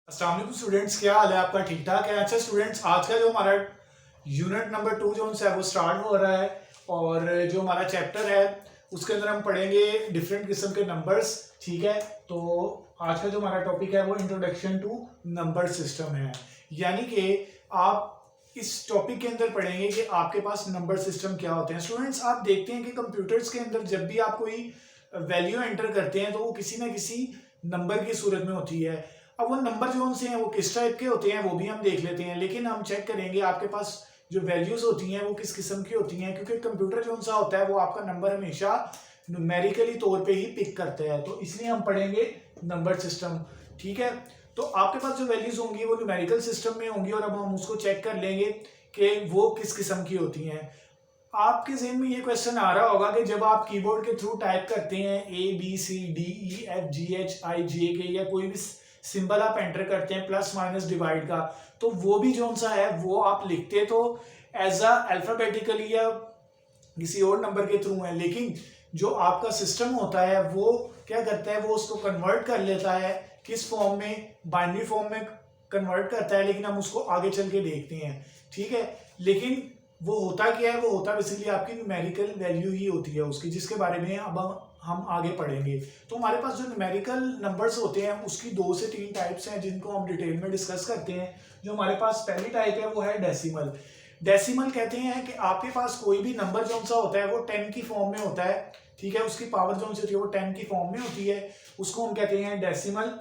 अस्सलाम वालेकुम स्टूडेंट्स, क्या हाल है आपका? ठीक ठाक है? अच्छा स्टूडेंट्स, आज का जो हमारा यूनिट नंबर 2 जो है वो स्टार्ट हो रहा है और जो हमारा चैप्टर है उसके अंदर हम पढ़ेंगे डिफरेंट किस्म के नंबर्स। ठीक है, तो आज का जो हमारा टॉपिक है वो इंट्रोडक्शन टू नंबर सिस्टम है। यानी कि आप इस टॉपिक के अंदर पढ़ेंगे कि आपके पास नंबर सिस्टम क्या होते हैं। स्टूडेंट्स, आप देखते हैं कि कंप्यूटर्स के अंदर जब भी आप कोई वैल्यू एंटर करते हैं तो वो किसी ना किसी नंबर की सूरत में होती है। अब वो नंबर जो उनसे हैं वो किस टाइप के होते हैं वो भी हम देख लेते हैं, लेकिन हम चेक करेंगे आपके पास जो वैल्यूज होती हैं वो किस किस्म की होती हैं, क्योंकि कंप्यूटर जो सा होता है वो आपका नंबर हमेशा न्यूमेरिकली तौर पे ही पिक करता है, तो इसलिए हम पढ़ेंगे नंबर सिस्टम। ठीक है, तो आपके पास जो वैल्यूज होंगी वो न्यूमेरिकल सिस्टम में होंगी और अब हम उसको चेक कर लेंगे कि वो किस किस्म की होती हैं। आपके ज़हन में ये क्वेश्चन आ रहा होगा कि जब आप कीबोर्ड के थ्रू टाइप करते हैं ABCDEFGHIJK या कोई भी सिंबल आप एंटर करते हैं प्लस माइनस डिवाइड का, तो वो भी जो सा है वो आप लिखते तो एज अ अल्फाबेटिकली या किसी और नंबर के थ्रू है, लेकिन जो आपका सिस्टम होता है वो क्या करता है, वो उसको कन्वर्ट कर लेता है किस फॉर्म में, बाइनरी फॉर्म में कन्वर्ट करता है, लेकिन हम उसको आगे चल के देखते हैं। ठीक है, लेकिन वो होता क्या है, वो होता बेसिकली आपकी न्यूमेरिकल वैल्यू ही होती है उसकी, जिसके बारे में अब हम आगे पढ़ेंगे। तो हमारे पास जो न्यूमेरिकल नंबर्स होते हैं उसकी 2 से 3 टाइप्स हैं जिनको हम डिटेल में डिस्कस करते हैं। जो हमारे पास पहली टाइप है वो है डेसिमल। डेसिमल कहते हैं कि आपके पास कोई भी नंबर जो सा होता है वो 10 की फॉर्म में होता है। ठीक है, उसकी पावर जो सी होती है वो 10 की फॉर्म में होती है, उसको हम कहते हैं डेसिमल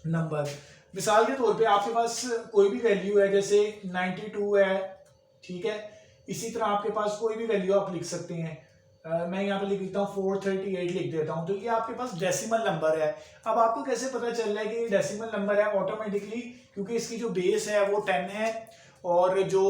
नंबर। मिसाल के तौर पे आपके पास कोई भी वैल्यू है, जैसे 92 है। ठीक है, इसी तरह आपके पास कोई भी वैल्यू आप लिख सकते हैं। मैं यहाँ पे लिख देता हूँ 438 लिख देता हूँ, तो ये आपके पास डेसिमल नंबर है। अब आपको कैसे पता चल रहा है कि ये डेसिमल नंबर है? ऑटोमेटिकली, क्योंकि इसकी जो बेस है वो 10 है और जो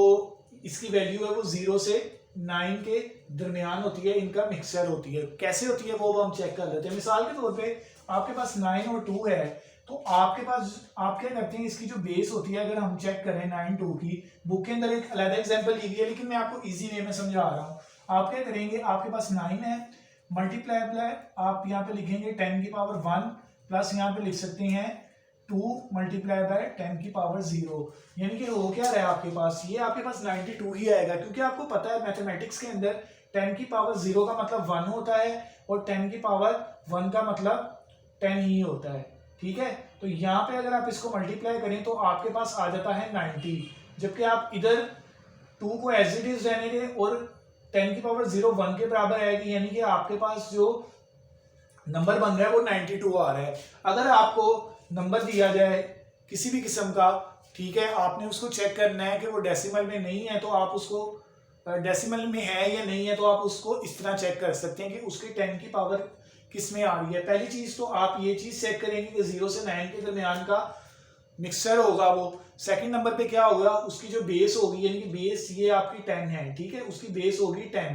इसकी वैल्यू है वो 0 से 9 के दरमियान होती है, इनका मिक्सचर होती है। कैसे होती है वो हम चेक कर लेते हैं। मिसाल के तौर पे आपके पास 9 और 2 है, तो आपके पास आप क्या करते हैं, इसकी जो बेस होती है अगर हम चेक करें 9 2 की, बुक के अंदर एक अलग एग्जांपल ली गई है लेकिन मैं आपको इजी वे में समझा रहा हूँ। आप क्या करेंगे, आपके पास 9 है, मल्टीप्लाई प्लाई आप यहाँ पे लिखेंगे 10 की पावर 1 प्लस यहाँ पे लिख सकते हैं 2 मल्टीप्लाई बाय 10 की पावर 0। यानी कि हो क्या रहा है आपके पास, ये आपके पास 92 ही आएगा, क्योंकि आपको पता है मैथमेटिक्स के अंदर 10 की पावर 0 का मतलब 1 होता है और 10 की पावर 1 का मतलब 10 ही होता है। ठीक है, तो यहाँ पे अगर आप इसको मल्टीप्लाई करें तो आपके पास आ जाता है 90, जबकि आप इधर 2 को एज इट इज रहने दें और 10 की पावर 0 1 के बराबर आएगी, यानी कि आपके पास जो नंबर बन रहा है वो 92 आ रहा है। अगर आपको नंबर दिया जाए किसी भी किस्म का, ठीक है, आपने उसको चेक करना है कि वो डेसिमल में नहीं है, तो आप उसको डेसिमल में है या नहीं है, तो आप उसको इस तरह चेक कर सकते हैं कि उसकी 10 की पावर किस में आ रही है। पहली चीज तो आप ये चीज चेक करेंगे कि 0 से 9 के दरमियान का मिक्सचर होगा वो। सेकंड नंबर पे क्या होगा, उसकी जो बेस होगी, यानी कि बेस ये आपकी 10 है। ठीक है, उसकी बेस होगी 10,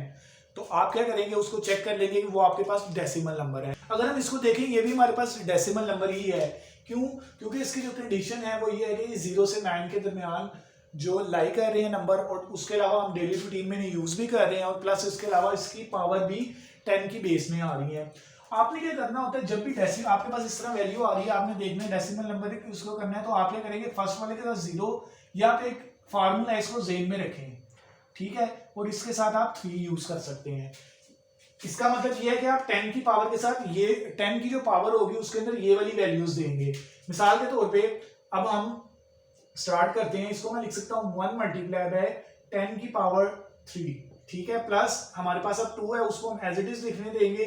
तो आप क्या करेंगे, उसको चेक कर लेंगे कि वो आपके पास डेसिमल नंबर है। अगर हम इसको देखें, ये भी हमारे पास डेसिमल नंबर ही है। क्यों? क्योंकि इसकी जो कंडीशन है वो ये है कि 0 से 9 के दरमियान जो लाई कर रहे हैं नंबर, और उसके अलावा हम डेली रूटीन में यूज भी कर रहे हैं, और प्लस इसके अलावा इसकी पावर भी 10 की बेस में आ रही है। आपने क्या करना होता है, जब भी डेसिमल आपके पास इस तरह वैल्यू आ रही है, आपने देखना है डेसिमल नंबर उसको करना है, तो आप क्या करेंगे, फर्स्ट वाले के साथ 0 या आप एक फार्मूला इसको जेन में रखें। ठीक है, और इसके साथ आप 3 यूज कर सकते हैं। इसका मतलब ये है कि आप 10 की पावर के साथ ये 10 की जो पावर होगी उसके अंदर ये वाली वैल्यूज देंगे। मिसाल के तौर पे अब हम स्टार्ट करते हैं, इसको मैं लिख सकता हूँ 1 मल्टीप्लाई बाय 10 की पावर 3। ठीक है, प्लस हमारे पास अब 2 है, उसको हम एज इट इज लिखने देंगे।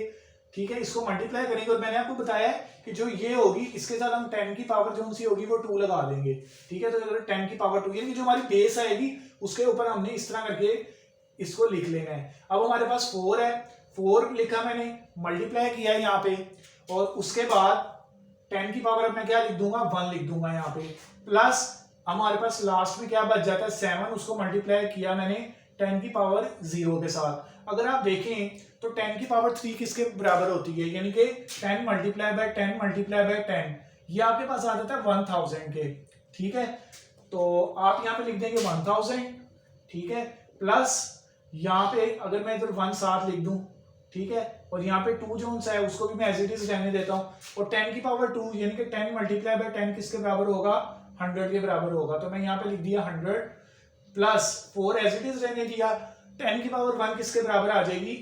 ठीक है, इसको मल्टीप्लाई करेंगे और मैंने आपको बताया कि जो ये होगी इसके साथ हम 10 की पावर जो सी होगी वो 2 लगा देंगे। ठीक है, तो अगर 10 की पावर 2 यानी कि जो हमारी बेस आएगी उसके ऊपर हमने इस तरह करके इसको लिख लेना है। अब हमारे पास 4 है, 4 लिखा मैंने, मल्टीप्लाई किया है यहाँ पे, और उसके बाद 10 की पावर अब मैं क्या लिख दूंगा, 1 लिख दूंगा यहाँ पे, प्लस हमारे पास लास्ट में क्या बच जाता है 7, उसको मल्टीप्लाई किया मैंने 10 की पावर 0 के साथ। अगर आप देखें तो 10 की पावर 3 किसके बराबर होती है, यानी कि 10 मल्टीप्लाई बाय 10 मल्टीप्लाई बाय 10, ये आपके पास आ जाता है 1000 के। ठीक है, तो आप यहाँ पे लिख देंगे 1000। ठीक है, प्लस यहाँ पे अगर मैं इधर 1 साथ लिख दूं, ठीक है, और यहाँ पे 2 जो सा है उसको भी मैं एज इट इज रहने देता हूँ, और 10 की पावर 2 यानी कि 10 मल्टीप्लाई बाय 10 किसके बराबर होगा, 100 के बराबर होगा। तो मैं यहाँ पे लिख दिया 100 प्लस 4 एज इट इज रहने दिया, 10 की पावर 1 किसके बराबर आ जाएगी,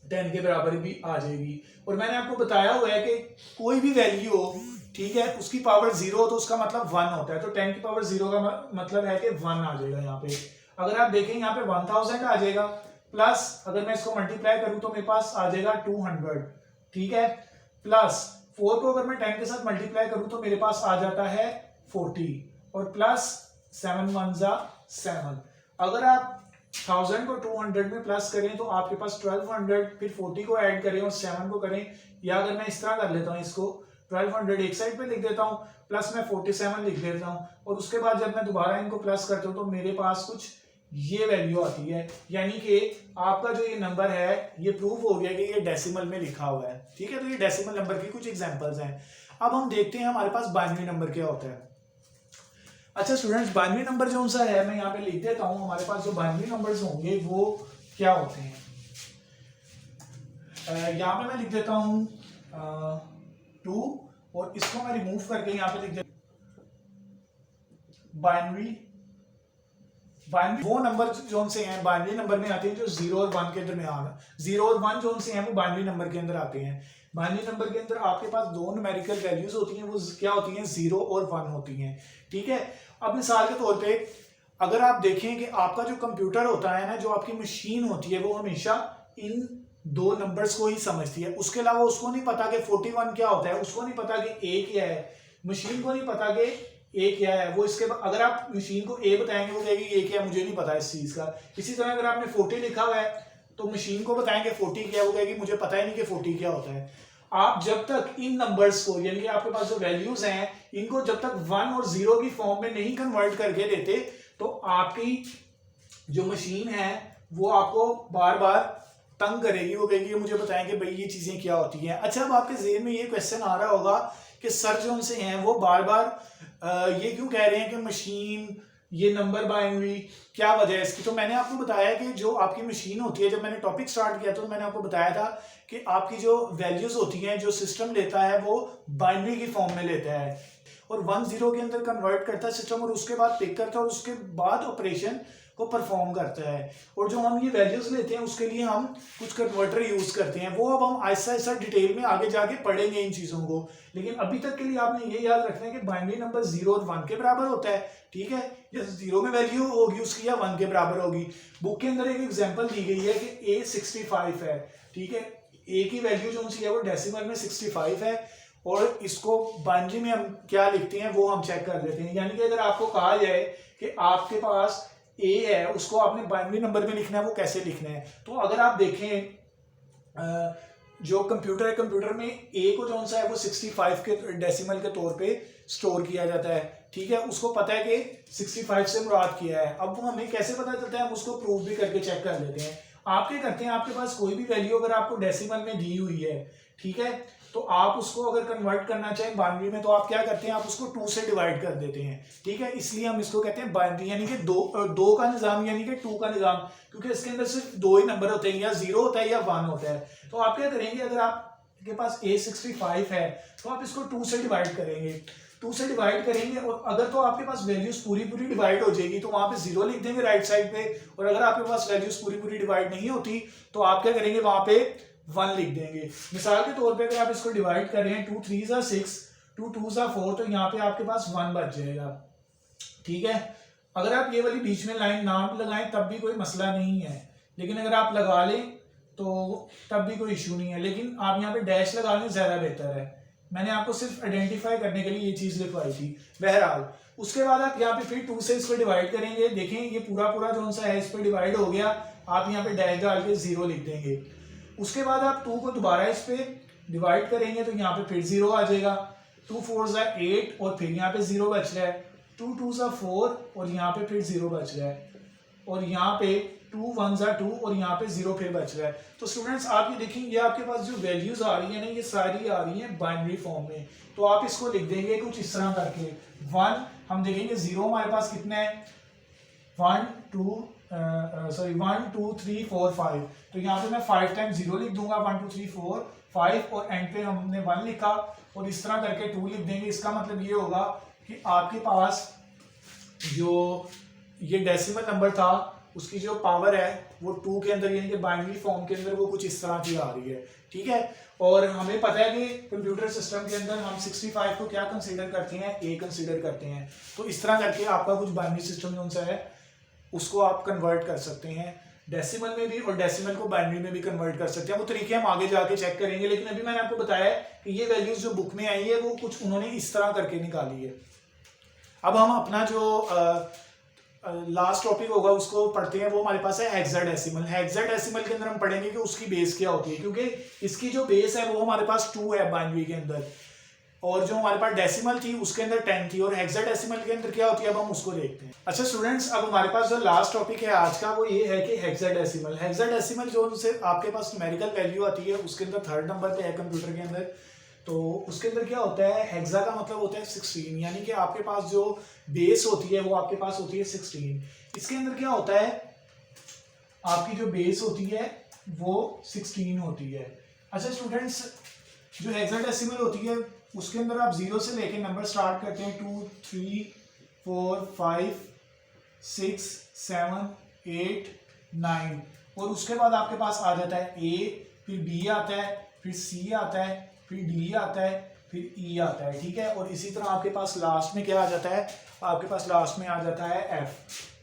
10 के बराबर भी आ जाएगी। और मैंने आपको बताया हुआ है कि कोई भी वैल्यू हो, ठीक है, उसकी पावर 0 हो तो उसका मतलब 1 होता है। तो 10 की पावर 0 का मतलब है कि 1 आ जाएगा यहाँ पे। अगर आप देखें यहाँ पे 1000 आ जाएगा, प्लस अगर मैं इसको मल्टीप्लाई करूं तो मेरे पास आ जाएगा 200, ठीक है, प्लस 4 को अगर मैं 10 के साथ मल्टीप्लाई करूं तो मेरे पास आ जाता है 40, और प्लस 7 1 जा 7। अगर आप 1000 को 200 में प्लस करें तो आपके पास 1200, फिर 40 को ऐड करें और 7 को करें, या अगर मैं इस तरह कर लेता हूं, इसको 1200 एक साइड पे लिख देता हूं, प्लस मैं 47 लिख देता हूं, और उसके बाद जब मैं दोबारा इनको प्लस करता हूं तो मेरे पास कुछ ये वैल्यू आती है, यानी कि आपका जो ये नंबर है ये प्रूव हो गया कि ये डेसिमल में लिखा हुआ है, ठीक है। तो ये डेसिमल नंबर की कुछ एग्जांपल्स हैं। अब हम देखते हैं हमारे पास बाइनरी नंबर क्या होता है। अच्छा स्टूडेंट्स, बाइनरी नंबर जो सा है मैं यहाँ पे लिख देता हूँ, हमारे पास जो बाइनरी नंबर्स होंगे वो क्या होते हैं। यहाँ पे मैं लिख देता हूँ 2, और इसको मैं रिमूव करके यहाँ पे लिख देता हूँ बाइनरी वो नंबर जो से हैं बाइनरी नंबर में आते हैं जो 0 और 1 के दरमियान, 0 और 1 जो से हैं वो बाइनरी नंबर के अंदर आते हैं। बाइनरी नंबर के अंदर आपके पास दो न्यूमेरिकल वैल्यूज होती हैं, वो क्या होती हैं, 0 और 1 होती हैं, ठीक है। अब मिसाल के तौर पे अगर आप देखें कि आपका जो कंप्यूटर होता है ना, जो आपकी मशीन होती है, वो हमेशा इन दो नंबर्स को ही समझती है, उसके अलावा उसको नहीं पता कि 41 क्या होता है, उसको नहीं पता कि ए क्या है, मशीन को नहीं पता कि ए क्या है। वो इसके अगर आप मशीन को ए बताएंगे वो कहेगी ए क्या है, मुझे नहीं पता इस चीज का। इसी तरह अगर आपने 40 लिखा हुआ है तो मशीन को बताएंगे 40 क्या है, वो कहेगी मुझे पता ही नहीं कि 40 क्या होता है। आप जब तक इन नंबर्स को, यानी कि आपके पास जो वैल्यूज हैं, इनको जब तक 1 और 0 की फॉर्म में नहीं कन्वर्ट करके देते तो आपकी जो मशीन है वो आपको बार बार तंग करेगी, वो कहेगी मुझे बताएं कि भाई ये चीजें क्या होती हैं। अच्छा, अब आपके ज़हन में ये क्वेश्चन आ रहा होगा कि सर जो उनसे हैं वो बार बार ये क्यों कह रहे हैं कि मशीन, ये नंबर बाइनरी, क्या वजह है इसकी। तो मैंने आपको बताया कि जो आपकी मशीन होती है, जब मैंने टॉपिक स्टार्ट किया तो मैंने आपको बताया था कि आपकी जो वैल्यूज होती हैं, जो सिस्टम लेता है वो बाइनरी की फॉर्म में लेता है, और 1 0 के अंदर कन्वर्ट करता है सिस्टम, और उसके बाद पिक करता है और उसके बाद ऑपरेशन को परफॉर्म करता है। और जो हम ये वैल्यूज लेते हैं उसके लिए हम कुछ कन्वर्टर यूज करते हैं, वो अब हम ऐसा ऐसा डिटेल में आगे जाके पढ़ेंगे इन चीजों को। लेकिन अभी तक के लिए आपने ये याद रखना है कि बाइनरी नंबर 0 और 1 के बराबर होता है, ठीक है। या 0 में वैल्यू होगी उसकी, या 1 के बराबर होगी। बुक के अंदर एक एग्जाम्पल दी गई है कि a 65 है, ठीक है। a की वैल्यू जो सी है वो डेसिमल में 65 है, और इसको बाइनरी में हम क्या लिखते हैं वो हम चेक कर लेते हैं। यानी कि अगर आपको कहा जाए कि आपके पास a है, उसको आपने बाइनरी नंबर में लिखना है, वो कैसे लिखना है। तो अगर आप देखें जो कंप्यूटर है, कंप्यूटर में a को जो सा है वो 65 के डेसिमल के तौर पे स्टोर किया जाता है, ठीक है। उसको पता है कि 65 से मुराद किया है। अब वो हमें कैसे पता चलता है, हम उसको प्रूफ भी करके चेक कर लेते हैं। आप क्या करते हैं, आपके पास कोई भी वैल्यू अगर आपको डेसिमल में दी हुई है, ठीक है, तो आप उसको अगर कन्वर्ट करना चाहें बाइनरी में तो आप क्या करते हैं, आप उसको 2 से डिवाइड कर देते हैं, ठीक है। इसलिए हम इसको कहते हैं बाइनरी, यानी कि दो का निजाम, यानी कि 2 का निजाम, क्योंकि इसके अंदर सिर्फ 2 ही नंबर होते हैं, या 0 होता है या 1 होता है। तो आप क्या करेंगे, अगर आपके पास a 65 है तो आप इसको 2 से डिवाइड करेंगे, 2 से डिवाइड करेंगे, और अगर तो आपके पास वैल्यूज पूरी पूरी डिवाइड हो जाएगी तो वहां पे 0 लिख देंगे राइट साइड पे, और अगर आपके पास वैल्यूज पूरी पूरी डिवाइड नहीं होती तो आप क्या करेंगे, वहां पे 1 लिख देंगे। मिसाल के तौर पे अगर आप इसको डिवाइड कर रहे हैं 2 3 जा 6, 2 2 जा 4, तो यहाँ पे आपके पास 1 बच जाएगा, ठीक है। अगर आप ये वाली बीच में लाइन ना लगाएं तब भी कोई मसला नहीं है, लेकिन अगर आप लगा लें तो तब भी कोई इशू नहीं है, लेकिन आप यहाँ पे डैश लगा लें ज़्यादा बेहतर है। मैंने आपको सिर्फ आइडेंटिफाई करने के लिए ये चीज़ लिखवाई थी। बहरहाल उसके बाद आप यहाँ पे फिर 2 से इसको डिवाइड करेंगे, देखें ये पूरा पूरा जो सा है इस पर डिवाइड हो गया, आप यहाँ पे डैश डाल के 0 लिख देंगे। उसके बाद आप 2 को दोबारा इस पे डिवाइड करेंगे तो यहाँ पे फिर 0 आ जाएगा, 2 4 जा 8, और फिर यहाँ पे 0 बच रहा है, 2 2 जा 4, और यहाँ पे फिर 0 बच रहा है, और यहाँ पे 2 1 जा 2, और यहाँ पे 0 फिर बच रहा है। तो स्टूडेंट्स आप ये देखेंगे आपके पास जो वैल्यूज आ रही है ना, ये सारी आ रही हैं बाइनरी फॉर्म में। तो आप इसको लिख देंगे कुछ इस तरह करके, 1 हम देखेंगे 0 हमारे पास कितना है, 1 2 सॉरी 1 2 3 4 5, तो यहाँ पे मैं 5 टाइम 0 लिख दूंगा, 1 2 3 4 5, और एंड पे हमने 1 लिखा और इस तरह करके 2 लिख देंगे। इसका मतलब ये होगा कि आपके पास जो ये डेसिमल नंबर था उसकी जो पावर है वो 2 के अंदर यानी कि बाइनरी फॉर्म के अंदर वो कुछ इस तरह की आ रही है, ठीक है। और हमें पता है कि कंप्यूटर सिस्टम के अंदर हम 65 को क्या कंसीडर करते हैं, ए कंसीडर करते हैं। तो इस तरह करके आपका कुछ बाइनरी सिस्टम जो सा है उसको आप कन्वर्ट कर सकते हैं डेसिमल में भी, और डेसिमल को बाइनरी में भी कन्वर्ट कर सकते हैं। वो तरीके हम आगे जाके चेक करेंगे, लेकिन अभी मैंने आपको बताया कि ये वैल्यूज जो बुक में आई है वो कुछ उन्होंने इस तरह करके निकाली है। अब हम अपना जो लास्ट टॉपिक होगा उसको पढ़ते हैं, वो हमारे पास है हेक्साडेसिमल। हेक्साडेसिमल के अंदर हम पढ़ेंगे कि उसकी बेस क्या होती है, क्योंकि इसकी जो बेस है वो हमारे पास 2 है बाइनरी के अंदर, और जो हमारे पास डेसिमल थी उसके अंदर 10 थी, और हेक्साडेसिमल के अंदर क्या होती है अब हम उसको देखते हैं। अच्छा स्टूडेंट्स, अब हमारे पास जो लास्ट टॉपिक है आज का वो ये है कि हेक्साडेसिमल। हेक्साडेसिमल जो उनसे आपके पास न्यूमेरिकल वैल्यू आती है उसके अंदर 3rd नंबर पे है कंप्यूटर के अंदर। तो उसके अंदर क्या होता है, हेक्सा का मतलब होता है 16, यानी कि आपके पास जो बेस होती है वो आपके पास होती है 16। इसके अंदर क्या होता है, आपकी जो बेस होती है वो 16 होती है। अच्छा स्टूडेंट्स, जो हेक्साडेसिमल होती है उसके अंदर आप 0 से लेके नंबर स्टार्ट करते हैं 2 3 4 5 6 7 8 9, और उसके बाद आपके पास आ जाता है ए, फिर बी आता है, फिर सी आता है, फिर डी आता है, फिर ई आता है, ठीक है। और इसी तरह आपके पास लास्ट में क्या आ जाता है, आपके पास लास्ट में आ जाता है एफ,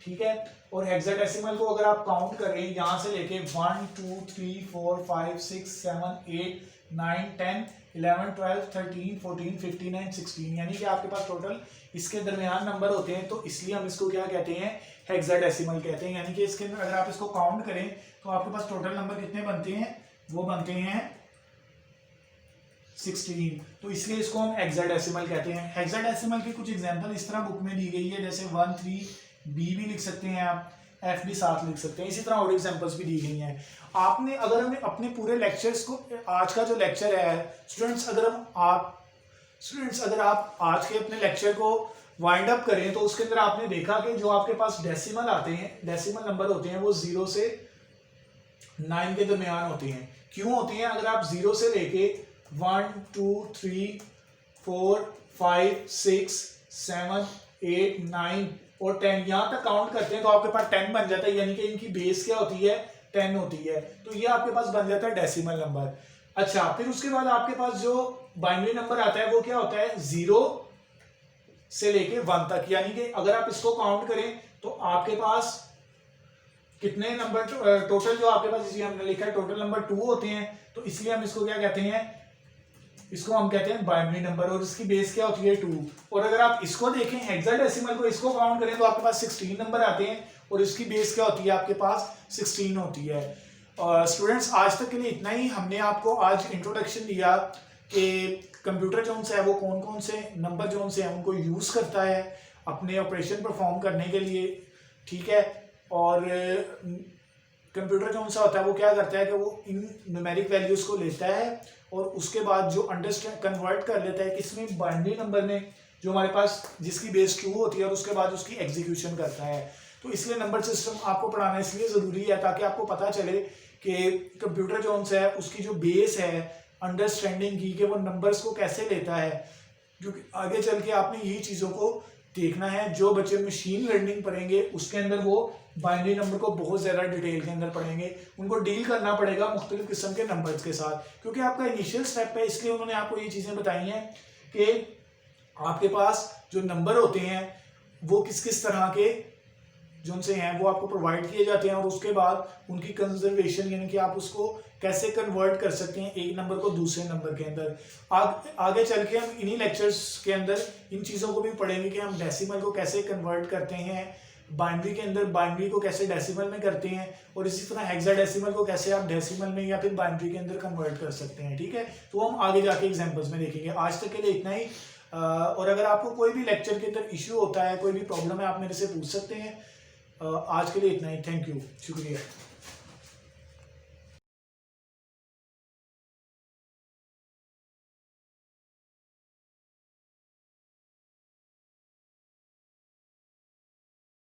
ठीक है। और हेक्साडेसिमल को अगर आप काउंट करें यहाँ से लेके 1 2 3 4 5 6 7 8 9 10 11 12 13 14 15 एंड 16, यानी कि आपके पास टोटल इसके दरमियान नंबर होते हैं, तो इसलिए हम इसको क्या कहते हैं, हेक्साडेसिमल कहते हैं। यानी कि इसके अंदर अगर आप इसको काउंट करें तो आपके पास टोटल नंबर कितने बनते हैं, वो बनते हैं 16, तो इसलिए इसको हम हेक्साडेसिमल कहते हैं। हेक्साडेसिमल की कुछ एग्जांपल इस तरह बुक में दी गई है, जैसे 1 3 बी भी लिख सकते हैं आप, एफ भी साथ लिख सकते हैं, इसी तरह और एग्जांपल्स भी दी गई हैं। आपने अगर हमें अपने पूरे लेक्चर्स को, आज का जो लेक्चर है स्टूडेंट्स, अगर आप आज के अपने लेक्चर को वाइंड अप करें तो उसके अंदर आपने देखा कि जो आपके पास डेसिमल आते हैं, डेसिमल नंबर होते हैं वो 0 से 9 के दरमियान होते हैं। क्यों होते हैं, अगर आप 0 से लेके 1 2 3 4 5 6 7 8 9 और 10 यहाँ तक काउंट करते हैं तो आपके पास 10 बन जाता है, यानी कि इनकी बेस क्या होती है, 10 होती है। तो ये आपके पास बन जाता है डेसिमल नंबर। अच्छा, फिर उसके बाद आपके पास जो बाइनरी नंबर आता है वो क्या होता है, 0 से लेके 1 तक, यानी कि अगर आप इसको काउंट करें तो आपके पास कितने नंबर टोटल जो आपके पास, इसी हमने लिखा है टोटल नंबर 2 होते हैं, तो इसलिए हम इसको क्या कहते हैं, इसको हम कहते हैं बाइनरी नंबर, और इसकी बेस क्या होती है 2। और अगर आप इसको देखें हेक्साडेसिमल को, इसको काउंट करें तो आपके पास 16 नंबर आते हैं, और इसकी बेस क्या होती है, आपके पास 16 होती है। स्टूडेंट्स, आज तक के लिए इतना ही। हमने आपको आज इंट्रोडक्शन दिया कि कंप्यूटर जो है वो कौन कौन से नंबर जो है उनको यूज़ करता है अपने ऑपरेशन परफॉर्म करने के लिए, ठीक है। और कंप्यूटर जो सा होता है वो क्या करता है कि वो इन न्यूमेरिक वैल्यूज़ को लेता है और उसके बाद जो अंडरस्टैंड कन्वर्ट कर लेता है किसमें, बाइनरी नंबर में, जो हमारे पास जिसकी बेस 2 होती है, और उसके बाद उसकी एग्जीक्यूशन करता है। तो इसलिए नंबर सिस्टम आपको पढ़ाना इसलिए ज़रूरी है ताकि आपको पता चले कि कंप्यूटर जो है उसकी जो बेस है अंडरस्टैंडिंग की, कि वो नंबर्स को कैसे लेता है, क्योंकि आगे चल के आपने यही चीज़ों को देखना है। जो बच्चे मशीन लर्निंग पढ़ेंगे उसके अंदर वो बाइनरी नंबर को बहुत ज़्यादा डिटेल के अंदर पढ़ेंगे, उनको डील करना पड़ेगा मुख्तलिफ किस्म के नंबर्स के साथ, क्योंकि आपका इनिशियल स्टेप है। इसलिए उन्होंने आपको ये चीज़ें बताई हैं कि आपके पास जो नंबर होते हैं वो किस किस तरह के जो उनसे हैं वो आपको प्रोवाइड किए जाते हैं, और उसके बाद उनकी कंजर्वेशन, यानी कि आप उसको कैसे कन्वर्ट कर सकते हैं एक नंबर को दूसरे नंबर के अंदर। आगे चल के हम इन्हीं लेक्चर्स के अंदर इन चीज़ों को भी पढ़ेंगे कि हम डेसिमल को कैसे कन्वर्ट करते हैं बाइनरी के अंदर, बाइनरी को कैसे डेसिमल में करते हैं, और इसी तरह हेक्साडेसिमल को कैसे आप डेसिमल में या फिर बाइनरी के अंदर कन्वर्ट कर सकते हैं, ठीक है। तो हम आगे जाके एग्जाम्पल्स में देखेंगे। आज तक के लिए इतना ही। और अगर आपको कोई भी लेक्चर के अंदर इशू होता है, कोई भी प्रॉब्लम है, आप मेरे से पूछ सकते हैं। आज के लिए इतना ही। थैंक यू, शुक्रिया।